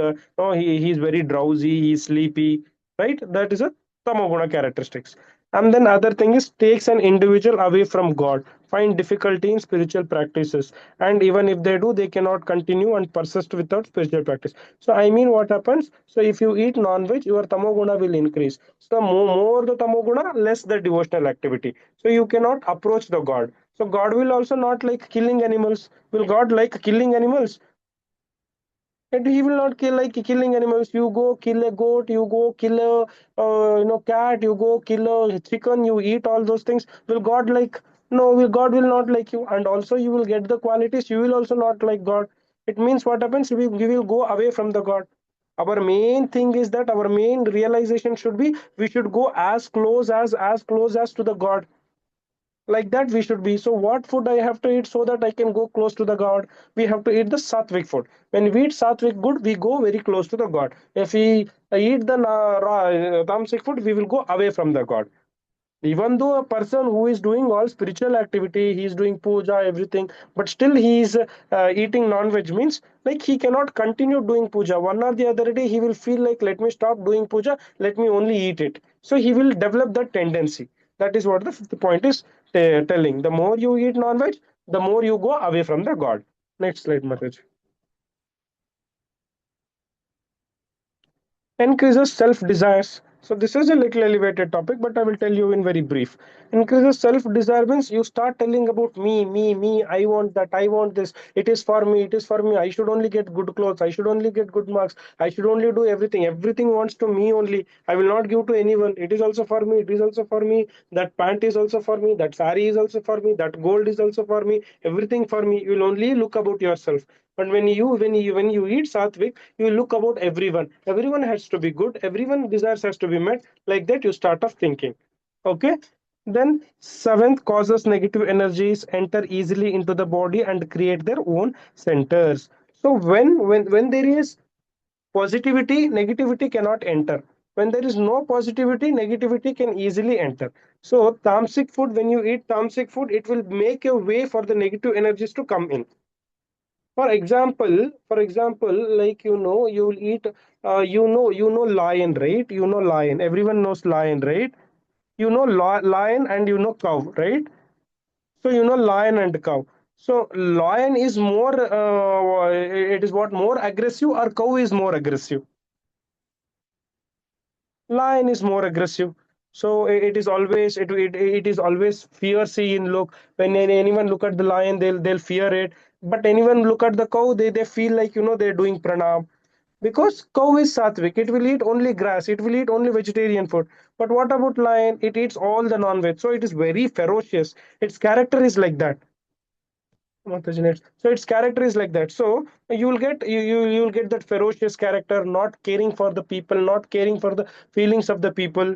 he's very drowsy, he's sleepy, right? That is a tamoguna characteristics. And then other thing is takes an individual away from God, find difficulty in spiritual practices, and even if they do, they cannot continue and persist without spiritual practice. So I mean, what happens? So if you eat non-veg, your tamoguna will increase. So more the tamoguna, less the devotional activity. So you cannot approach the God. So God will also not like killing animals. Will God like killing animals? And he will not kill like killing animals. You go kill a goat, you go kill a cat, you go kill a chicken, you eat all those things. Will God like? No, God will not like you, and also you will get the qualities. You will also not like God. It means what happens? We will go away from the God. Our main thing is that our main realization should be we should go as close as to the God. Like that we should be. So what food I have to eat so that I can go close to the god? We have to eat the sattvic food. When we eat sattvic good, we go very close to the god. If we eat the tamasic food, we will go away from the god. Even though a person who is doing all spiritual activity, he is doing puja, everything, but still he is eating non-veg, means like he cannot continue doing puja. One or the other day he will feel like, let me stop doing puja, let me only eat it. So he will develop that tendency. That is what the fifth point is telling. The more you eat non-veg, the more you go away from the god. Next slide, Maharaj. Increases self desires. So this is a little elevated topic, but I will tell you in very brief. Increases self desire means you start telling about me. I want that. I want this. It is for me. It is for me. I should only get good clothes. I should only get good marks. I should only do everything. Everything wants to me only. I will not give to anyone. It is also for me. It is also for me. That pant is also for me. That sari is also for me. That gold is also for me. Everything for me. You will only look about yourself. But when you eat sattvic, you look about everyone. Everyone has to be good. Everyone desires has to be met. Like that, you start off thinking. Okay. Then seventh, causes negative energies enter easily into the body and create their own centers. So when there is positivity, negativity cannot enter. When there is no positivity, negativity can easily enter. So tamasic food, when you eat tamasic food, it will make a way for the negative energies to come in. For example, like you will eat, lion, right? Lion. Everyone knows lion, right? Lion and cow, right? So lion and cow. So lion is more. It is what more aggressive, or cow is more aggressive? Lion is more aggressive. So it is always it is always fiercey in look. When anyone look at the lion, they'll fear it. But anyone look at the cow, they feel like they're doing pranam. Because cow is sattvic, it will eat only grass, it will eat only vegetarian food. But what about lion? It eats all the non-veg, so it is very ferocious. Its character is like that. So its character is like that. So you'll get that ferocious character, not caring for the people, not caring for the feelings of the people.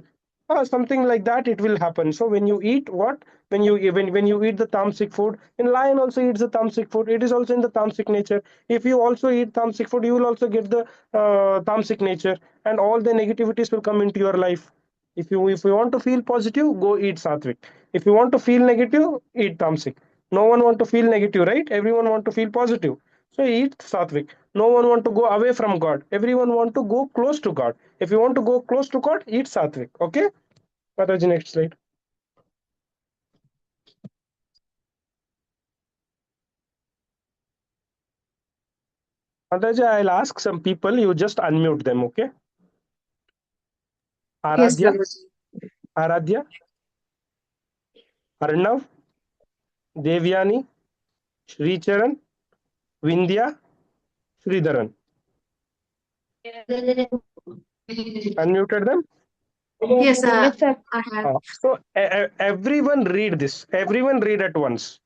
Something like that it will happen. So when you eat what? When you eat the tamasic food, and lion also eats the tamasic food. It is also in the tamasic nature. If you also eat tamasic food, you will also get the tamasic nature, and all the negativities will come into your life. If you want to feel positive, go eat sattvic. If you want to feel negative, eat tamasic. No one want to feel negative, right? Everyone want to feel positive. So eat sattvic. No one want to go away from God. Everyone want to go close to God. If you want to go close to God, eat sattvic. Okay? Mataji, next slide. Mataji, I'll ask some people. You just unmute them. Okay? Yes, Aradhya, Prabhuji. Aradhya, Arnav, Devyani, Sricharan, Vindhya, Sridharan. Unmuted them. Yes, Yes, sir. I have. So everyone read this. Everyone read at once.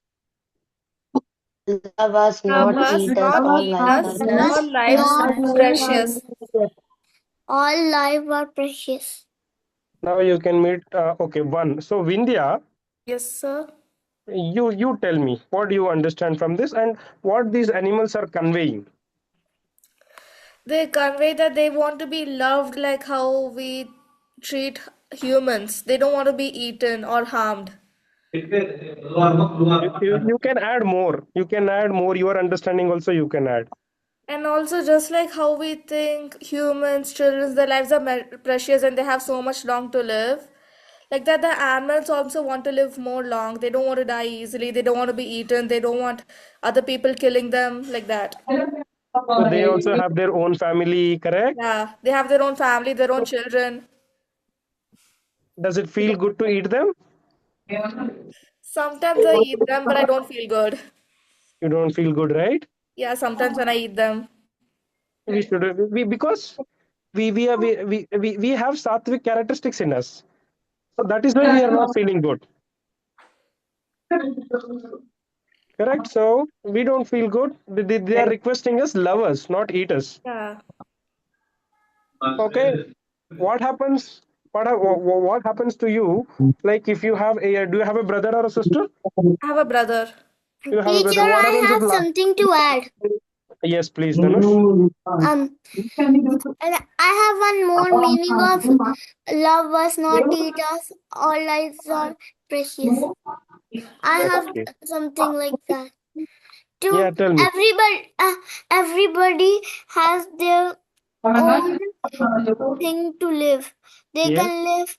Love us, Love not us, eat us, not all eat life are us, precious. all lives are precious. All life are precious. Now you can meet. Okay, one. So Vindhya, Yes, sir. you tell me what do you understand from this and what these animals are conveying. They convey that they want to be loved like how we treat humans. They don't want to be eaten or harmed. You can add more. You can add more. Your understanding also you can add. And also, just like how we think humans, children, their lives are precious and they have so much long to live, like that, the animals also want to live more long. They don't want to die easily. They don't want to be eaten. They don't want other people killing them, like that. So they also have their own family, correct? Yeah, they have their own family, their own children. Does it feel good to eat them? Sometimes I eat them, but I don't feel good. You don't feel good, right? Yeah, sometimes when I eat them. We should we because we have sattvic characteristics in us. So that is why we are not feeling good. Correct. So we don't feel good. They are requesting us love us, not eat us. Yeah. Okay. What happens what happens to you? Like if you have a, do you have a brother or a sister? I have a brother. You have a Teacher, brother. What happens I if have something to add. Yes, please, Dhanush. And I have one more meaning of love was not eat us. All lives are precious. I have Okay. something like that. Yeah, To tell me. everybody has their own thing to live. They Yes. can live.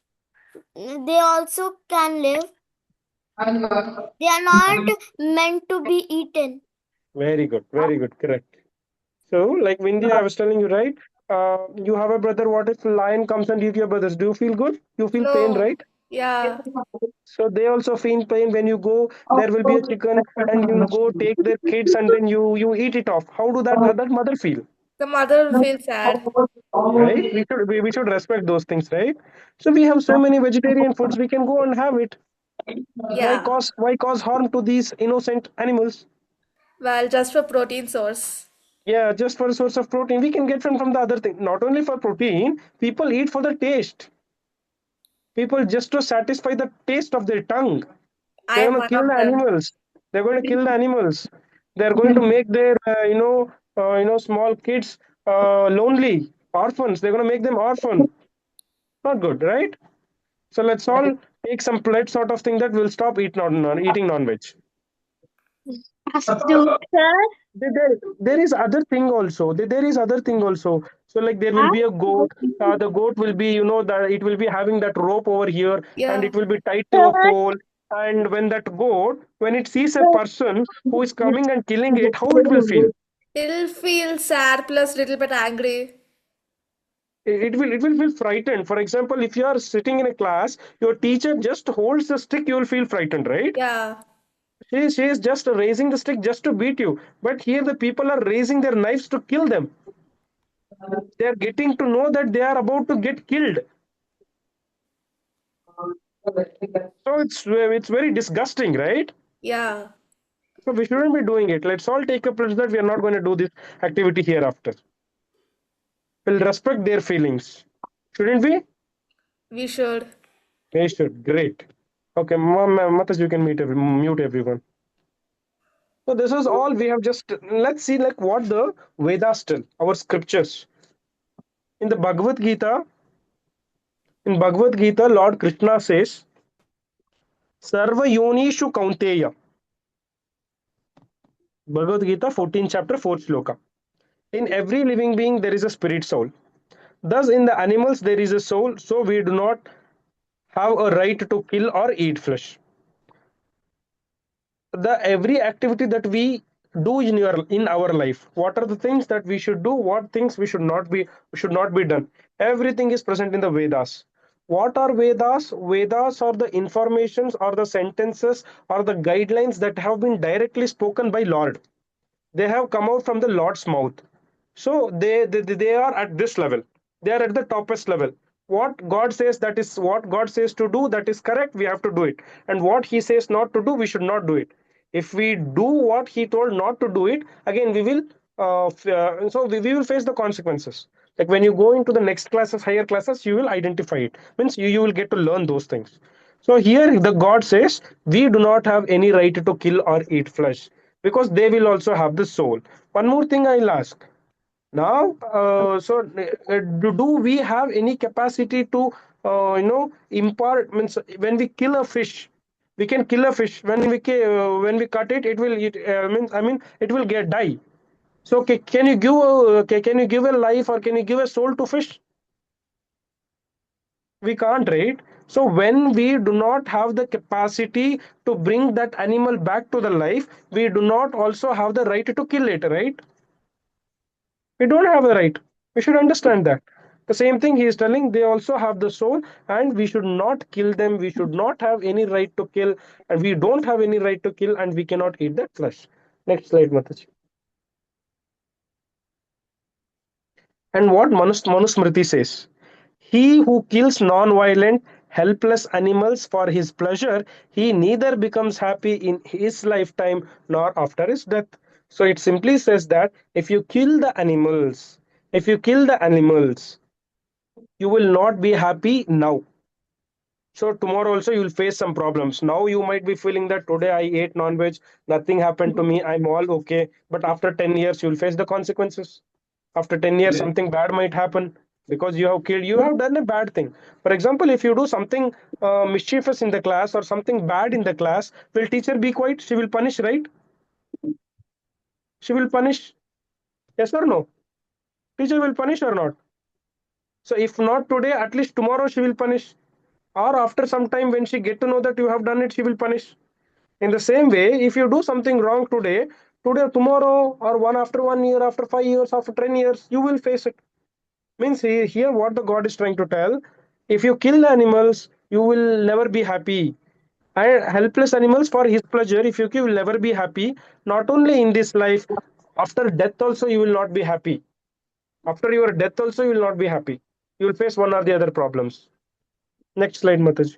They also can live. They are not meant to be eaten. Very good. Very good. Correct. So, like Windy, I was telling you, right? You have a brother. What if lion comes and eat your brothers? Do you feel good? You feel pain, No. right? Yeah. So they also feel pain when you go. There will be a chicken, and you'll go take their kids, and then you eat it off. How do that mother feel? The mother will feel sad. Right? We should respect those things, right? So we have so many vegetarian foods. We can go and have it. Yeah. Why cause harm to these innocent animals? Well, just for protein source. Yeah, just for a source of protein. We can get from the other thing. Not only for protein, people eat for the taste. People just to satisfy the taste of their tongue. I They're am going to one kill of the them. animals. They're going to kill the animals. They're going to make their small kids lonely, orphans. They're going to make them orphan. Not good, right? So let's all take some pledge sort of thing that will stop eating non-veg. There is other thing also. There is other thing also. So like there will be a goat. The goat will be, that it will be having that rope over here, and Yeah. it will be tied to a pole. And when that goat, when it sees a person who is coming and killing it, how it will feel? It'll feel sad plus little bit angry. It will feel frightened. For example, if you are sitting in a class, your teacher just holds the stick, you will feel frightened, right? Yeah. She is just raising the stick just to beat you. But here the people are raising their knives to kill them. They are getting to know that they are about to get killed. So it's very disgusting, right? Yeah. So we shouldn't be doing it. Let's all take a pledge that we are not going to do this activity hereafter. We'll respect their feelings. Shouldn't we? We should. We should. Great. Okay, Matas, you can mute everyone. So this is all we have just. Let's see like what the Vedas tell, our scriptures. In the Bhagavad Gita, Lord Krishna says, Sarva Yonishu Kaunteya. Bhagavad Gita, 14 chapter, 4th sloka. In every living being, there is a spirit soul. Thus, in the animals, there is a soul, so we do not have a right to kill or eat flesh. The every activity that we do in our life, what are the things that we should do, what things we should not be done. Everything is present in the Vedas. What are Vedas? Vedas are the informations or the sentences or the guidelines that have been directly spoken by Lord. They have come out from the Lord's mouth. So they are at this level. They are at the toppest level. What God says, that is what God says to do, that is correct, we have to do it. And what He says not to do, we should not do it. If we do what He told not to do it, again we will we will face the consequences. Like when you go into the next classes, higher classes, you will identify it. Means you will get to learn those things. So here the God says we do not have any right to kill or eat flesh because they will also have the soul. One more thing I'll ask. Now, do we have any capacity to, impart? Means when we kill a fish, we can kill a fish. When we cut it, it will it means I mean it will get die. So can you give a life or can you give a soul to fish? We can't, right? So when we do not have the capacity to bring that animal back to the life, we do not also have the right to kill it, right? We don't have the right. We should understand that. The same thing he is telling, they also have the soul, and we should not kill them. We should not have any right to kill, and we don't have any right to kill, and we cannot eat that flesh. Next slide, Mataji. And what Manusmriti says, he who kills non-violent, helpless animals for his pleasure, he neither becomes happy in his lifetime nor after his death. So it simply says that if you kill the animals, you will not be happy now. So tomorrow also you will face some problems. Now you might be feeling that today I ate non-veg, nothing happened to me, I'm all okay. But after 10 years, you will face the consequences. After 10 years, something bad might happen because you have killed, you have done a bad thing. For example, if you do something mischievous in the class or something bad in the class, will teacher be quiet? She will punish, right? She will punish. Yes or no? Teacher will punish or not? So if not today, at least tomorrow she will punish. Or after some time, when she get to know that you have done it, she will punish. In the same way, if you do something wrong today, tomorrow, or one after 1 year, after 5 years, after 10 years, you will face it. Means here what the God is trying to tell: if you kill the animals, you will never be happy. And helpless animals for His pleasure, if you kill, will never be happy. Not only in this life, after death also you will not be happy. After your death also you will not be happy. You will face one or the other problems. Next slide, Mataji.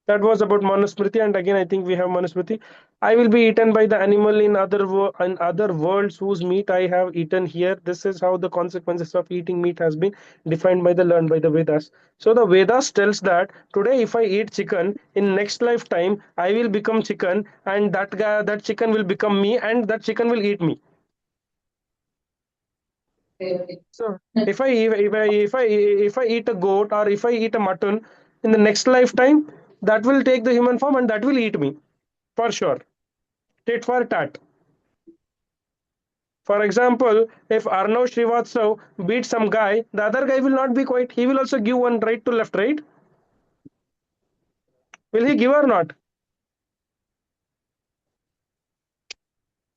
That was about Manusmriti, and again I think we have Manusmriti. I will be eaten by the animal in other worlds whose meat I have eaten here. This is how the consequences of eating meat has been defined by the learned by the Vedas. So the Vedas tells that today if I eat chicken, in next lifetime I will become chicken, and that chicken will become me, and that chicken will eat me. So if I eat a goat or if I eat a mutton in the next lifetime, that will take the human form and that will eat me for sure. Tit for tat. For example, if Arnav Srivatsav beats some guy, the other guy will not be quiet. He will also give one right to left, right? Will he give or not?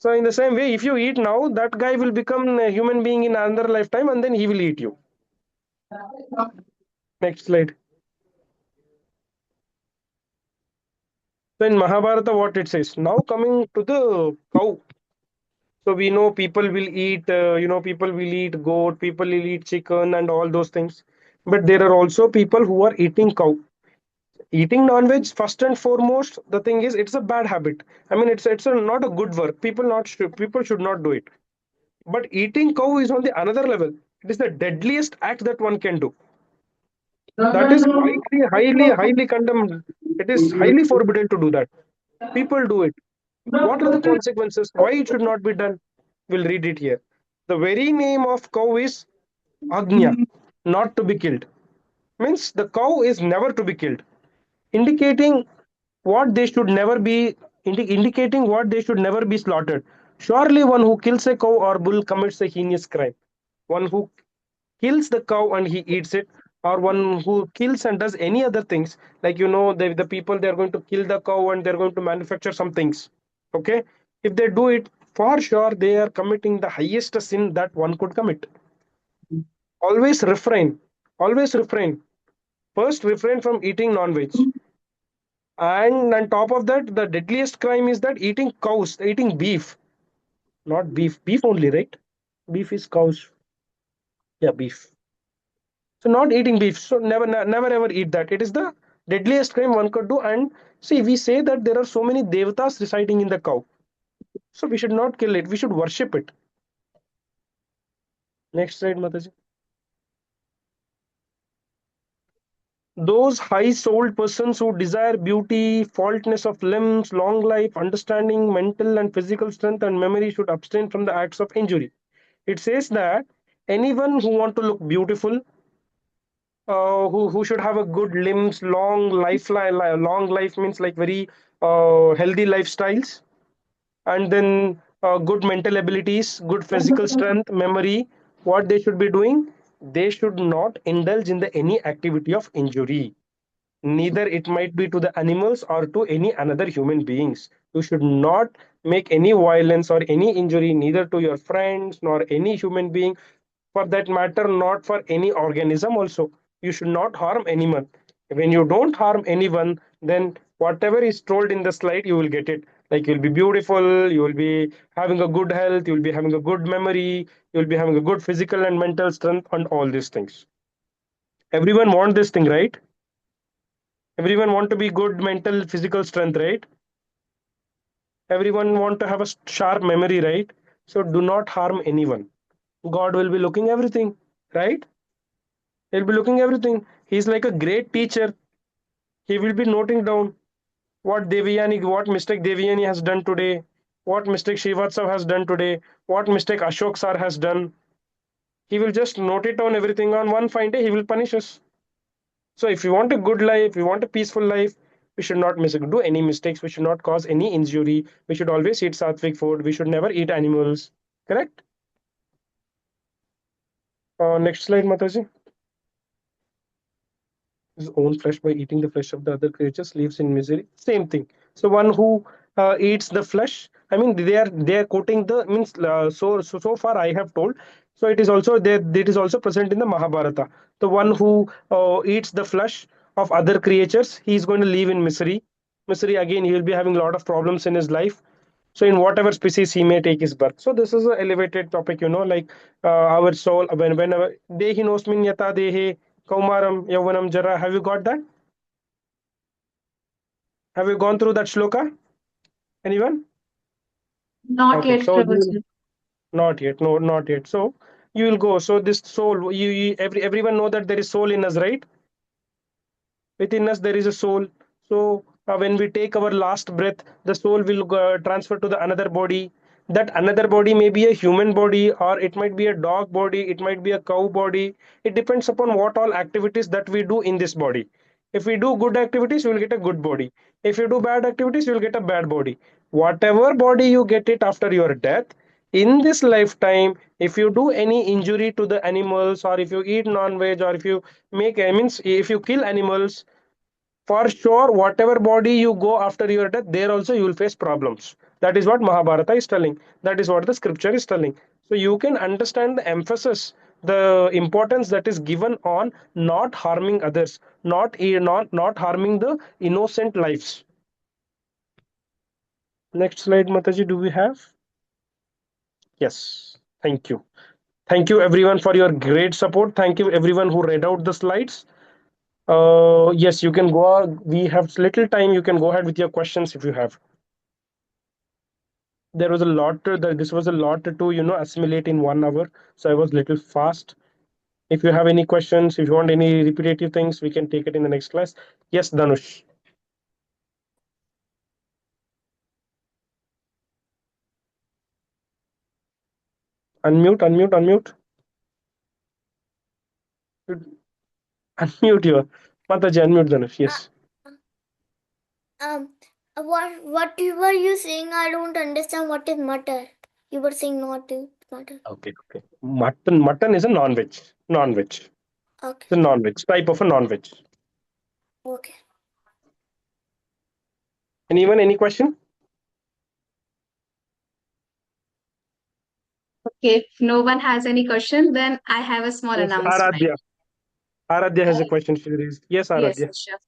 So in the same way, if you eat now, that guy will become a human being in another lifetime and then he will eat you. Next slide. So in Mahabharata, what it says. Now coming to the cow. So we know people will eat, people will eat goat, people will eat chicken and all those things. But there are also people who are eating cow. Eating non-veg, first and foremost, the thing is it's a bad habit. I mean, not a good work. People should not do it. But eating cow is on the another level. It is the deadliest act that one can do. That is highly condemned. It is highly forbidden to do that. People do it. What are the consequences? Why it should not be done? We'll read it here. The very name of cow is Agnya, not to be killed. Means the cow is never to be killed, indicating what they should never be indicating what they should never be slaughtered. Surely one who kills a cow or bull commits a heinous crime. One who kills the cow and he eats it, or one who kills and does any other things, like the people, they are going to kill the cow and they're going to manufacture some things. Okay, if they do it, for sure they are committing the highest sin that one could commit. Always refrain. Always refrain. First, refrain from eating non-veg. And on top of that, the deadliest crime is that eating beef. Not beef only, right? Beef is cows. Yeah, beef. So not eating beef. So never ever eat that. It is the deadliest crime one could do. And see, we say that there are so many devatas residing in the cow. So we should not kill it. We should worship it. Next slide, Mataji. Those high-souled persons who desire beauty, faultlessness of limbs, long life, understanding, mental and physical strength, and memory should abstain from the acts of injury. It says that anyone who want to look beautiful, who should have a good limbs, long life means like very healthy lifestyles, and then good mental abilities, good physical strength, memory. What they should be doing? They should not indulge in any activity of injury, neither it might be to the animals or to any another human beings. You should not make any violence or any injury, neither to your friends nor any human being, for that matter, not for any organism also. You should not harm anyone. When you don't harm anyone, then whatever is told in the slide, you will get it. Like, you'll be beautiful, you will be having a good health, you'll be having a good memory, you'll be having a good physical and mental strength, and all these things. Everyone want this thing, right? Everyone want to be good mental physical strength, right? Everyone want to have a sharp memory, right? So do not harm anyone. God will be looking everything, right? He'll be looking everything. He's like a great teacher. He will be noting down what mistake Devyani has done today, what mistake Shivatsav has done today, what mistake Ashok sir has done. He will just note it down everything. On one fine day, he will punish us. So if you want a good life, you want a peaceful life, we should not do any mistakes. We should not cause any injury. We should always eat sattvic food. We should never eat animals. Correct? Next slide, Mataji. His own flesh by eating the flesh of the other creatures lives in misery. Same thing. So one who eats the flesh, I mean, they are quoting the means. So far I have told. So it is also there. It is also present in the Mahabharata. The one who eats the flesh of other creatures, he is going to live in misery. Misery again. He will be having a lot of problems in his life. So in whatever species he may take his birth. So this is an elevated topic, like our soul. Whenever dehi nosmin yata dehe kaumaram yauvanam jara. Have you got that? Have you gone through that shloka? Anyone? Not Okay, yet, so you Professor. not yet. No, not yet. So you will go. So this soul, everyone know that there is soul in us, right? Within us there is a soul. So when we take our last breath, the soul will transfer to the another body. That another body may be a human body, or it might be a dog body, it might be a cow body. It depends upon what all activities that we do in this body. If we do good activities, you will get a good body. If you do bad activities, you will get a bad body. Whatever body you get it after your death, in this lifetime, if you do any injury to the animals, or if you eat non-veg, or if you make, I means if you kill animals, for sure whatever body you go after your death, there also you will face problems. That is what Mahabharata is telling. That is what the scripture is telling. So you can understand the emphasis, the importance that is given on not harming others, not harming the innocent lives. Next slide, Mataji, do we have? Yes, thank you. Thank you everyone for your great support. Thank you everyone who read out the slides. Yes, you can go. We have little time. You can go ahead with your questions if you have. There was a lot this was a lot to assimilate in 1 hour, so I was little fast. If you have any questions, if you want any repetitive things, we can take it in the next class. Yes, Danush. Unmute. Unmute your Mataji, unmute Danush. Yes. Um, what you were you saying? I don't understand. What is mutter? You were saying not to mutter. Okay. Mutton is a non-veg. Okay. It's a non-veg type of a non-veg. Okay. Anyone, any question? Okay, if no one has any question, then I have a small Yes, announcement. Aradhya has a Uh, question she raised. Yes, yes, Aradhya. yes, sure.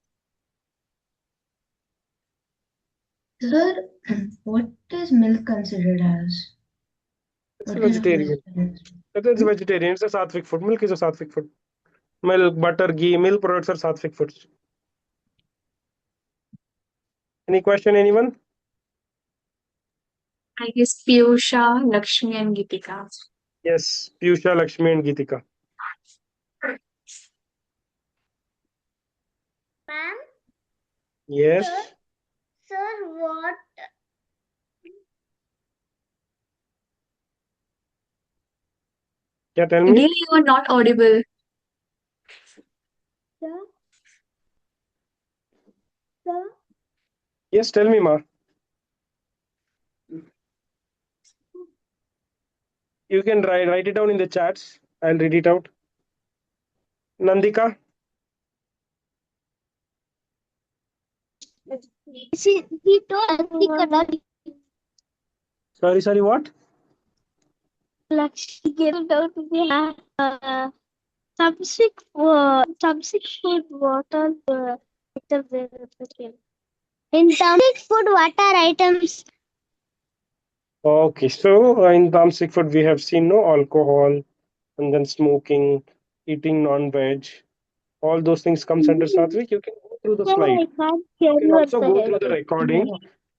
Sir, what is milk considered as? It's a What kind of vegetarian. vegetable? It's a vegetarian. It's a sattvic food. Milk is a sattvic food. Milk, butter, ghee, milk products are sattvic foods. Any question, anyone? I guess Piyusha, Lakshmi, and Geetika. Yes, Piyusha, Lakshmi, and Geetika. Ma'am? Yes. Sir, what? Yeah, tell Really, me. you are not audible. Sir? Sir? Yes, tell me, Ma. You can write it down in the chats. I'll read it out. Nandika. He told Lakshmi Sorry, what? Lakshmi gave out the subsic food. What are the items they represent? In subsic food, what are items? Okay, so in tamasic food, we have seen no alcohol, and then smoking, eating non-veg. All those things comes under sattvic. You can go through the Sir, slide. I can't You hear can you at also the go through the head. recording.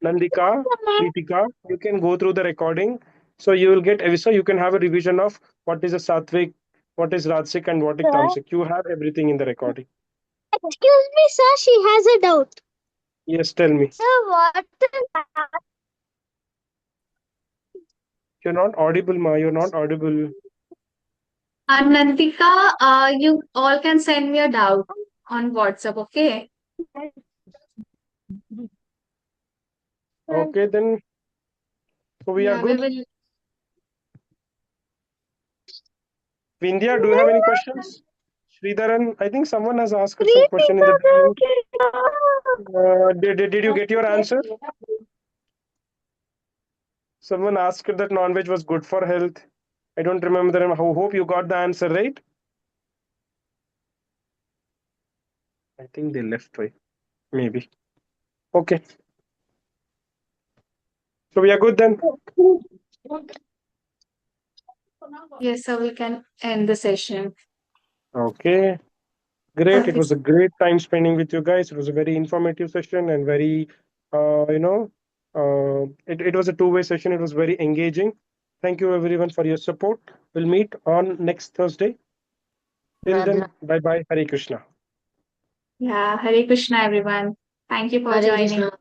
Nandika, Ma'am, Geetika, you can go through the recording. So you will get so you can have a revision of what is a sattvic, what is Rajsik and what is Sir? Tamsik. You have everything in the recording. Excuse me, sir. She has a doubt. Yes, tell me. Sir, what is You're not audible, Ma. You're not audible. Anantika, you all can send me a doubt on WhatsApp, okay? Okay, then. So we are Yeah, we good. will. Vindhya, do you have any questions? Sridharan, I think someone has asked some question in the beginning. Did you get your answer? Someone asked that non-veg was good for health. I don't remember them. I hope you got the answer right. I think they left, right? Maybe. Okay. So we are good then. Yes, so we can end the session. Okay. Great. It Okay. was a great time spending with you guys. It was a very informative session and very, it was a two-way session. It was very engaging. Thank you everyone for your support. We'll meet on next Thursday. Till then, bye bye. Hare Krishna. Yeah, Hare Krishna, everyone. Thank you for Hare joining. Krishna.